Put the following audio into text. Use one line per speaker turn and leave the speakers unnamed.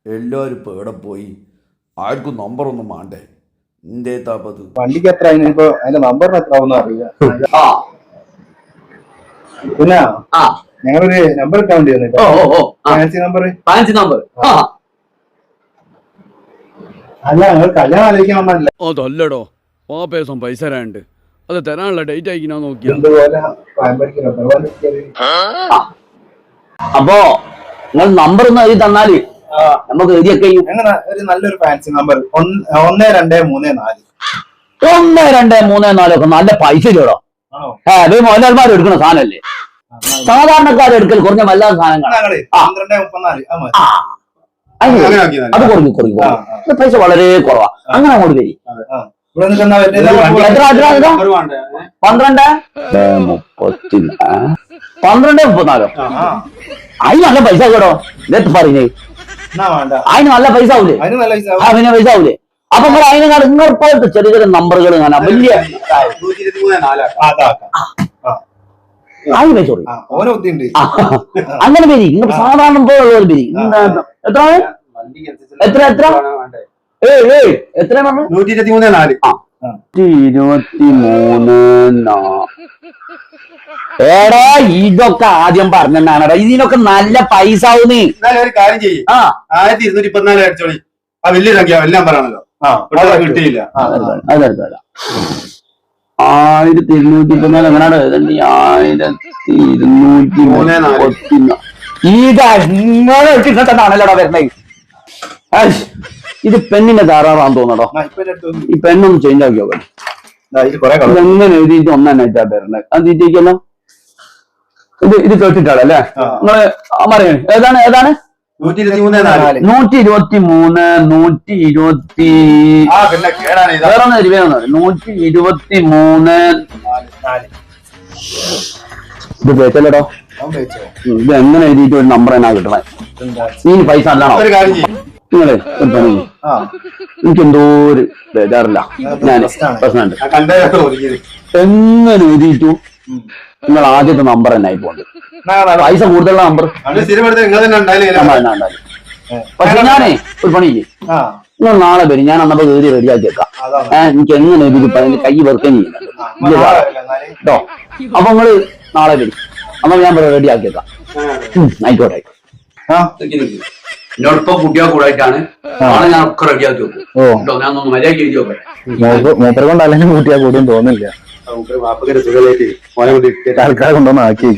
എല്ലാവരും ഇപ്പോൾ എവിടെ പോയി? ആർക്കും നമ്പറൊന്നും വേണ്ടേ? എന്തേ താപ്പത്?
വണ്ടിക്ക് എത്ര ഇപ്പൊ അതിന്റെ നമ്പറിന് എത്ര ആവുന്ന അറിയില്ല. പിന്നെ ഞങ്ങളൊരു നമ്പർ ഇട്ടാൻ വേണ്ടി വന്നിട്ടോ. ഫാൻസി നമ്പർ അല്ല, ഞങ്ങൾ കല്യാണം ആലോചിക്കാൻ വന്നല്ലേ.
അതല്ലടോ, പാപ്പേസം പൈസ തരാണ്ട്. അത് തരാനുള്ള ഡേറ്റ് അയക്കിനാ നോക്കിയാ.
അപ്പോ നിങ്ങൾ നമ്പർ ഒന്ന് എഴുതി തന്നാല് നമുക്ക് എഴുതിയൊക്കെ
ഒരു നല്ലൊരു ഫാൻസി നമ്പർ 1234.
1234 ഒക്കെ നല്ല പൈസ ഇല്ലടോ. മോഹൻലാൽമാർ എടുക്കുന്ന സാധനല്ലേ, സാധാരണക്കാരെടുക്കൽ കുറഞ്ഞ വല്ലാത്ത സാധനങ്ങൾ. അത് കുറഞ്ഞു പൈസ വളരെ കുറവാ. അങ്ങനെ അങ്ങോട്ട് വരി. 1234 അതിന് നല്ല പൈസ കേട്ടോ. ഇതെത്ത് പറയുന്നേ, അതിന് നല്ല പൈസ ആവൂലേ? അതിന് പൈസ ആവൂലേ? അപ്പൊ നിങ്ങൾ അതിനെക്കാൾ ഇങ്ങോട്ട് ചെറിയ ചെറിയ നമ്പറുകൾ കാണാം. വലിയ അതിന് പൈസ കൊടുക്കും. അങ്ങനെ വരി. നിങ്ങൾ സാധാരണ പോലുള്ളവർ വരി. എത്ര എത്ര എത്ര എത്ര
123.
123. എടാ ഇതൊക്കെ ആദ്യം പറഞ്ഞാണടാ, ഇതിനൊക്കെ നല്ല പൈസ ആവുന്നേ.
ഒരു കാര്യം ചെയ്യും, 1224 അടിച്ചോളി. ആ വലിയ സംഖ്യ എല്ലാം പറയാണല്ലോ, കിട്ടിയില്ല.
1224 എങ്ങനെയാണ്? 1234. ഇത് നിങ്ങളെ ഇട്ടിട്ടാണല്ലോടാ വരുന്നത്. ഇത് പെണ്ണിന്റെ ധാരാളാന്ന് തോന്നടോ. ഈ പെണ്ണൊന്ന് ചേഞ്ച് ആക്കി നോക്കണം. എങ്ങനെ എഴുതിയിട്ട് ഒന്നായിട്ടാ വരുന്നത്. അത് തീറ്റയ്ക്കല്ലോ. ഇത് കേട്ടിട്ടാളല്ലേ നിങ്ങള് പറയണേ? ഏതാണ് 123 ഇത് കേട്ടല്ലേടോ. ഇത് എങ്ങനെ എഴുതിയിട്ട് ഒരു നമ്പർ എന്നാ കിട്ടണേ? ഈ പൈസ അല്ലാണോ? നിങ്ങളെ എനിക്കെന്തോ ഒരു ബേജാറില്ല. ഞാൻ പ്രശ്നമുണ്ട്. എങ്ങനെ എഴുതിയിട്ടു നിങ്ങൾ ആദ്യത്തെ നമ്പർ തന്നെ ആയിപ്പോണ്ട്. പൈസ കൂടുതലുള്ള നമ്പർ. പക്ഷെ ഞാനേ ഒരു പണി ചെയ്യും, നിങ്ങൾ നാളെ വരും. ഞാൻ അന്നപ്പോ കയറി റെഡിയാക്കി വെക്കാം. എനിക്ക് എങ്ങനെ എഴുതിയിട്ട് കൈ വെറുതെ കേട്ടോ. അപ്പൊ നിങ്ങള് നാളെ വരും. അപ്പൊ ഞാൻ റെഡിയാക്കി വെക്കാം. ആയിക്കോട്ടെ. എന്നോടൊപ്പം കുട്ടിയാ കൂടായിട്ടാണ് നാളെ ഞാൻ ഒക്കെ റെഡിയാക്കി വെക്കും. ഞാൻ ഒന്ന് മര്യാദയ്ക്ക് എഴുതി നോക്കട്ടെ.
മൂപ്പർ കൊണ്ട് അല്ലെങ്കിൽ കൂട്ടിയാ കൂടും തോന്നില്ല. ആൾക്കാരെ കൊണ്ടൊന്ന് ആക്കി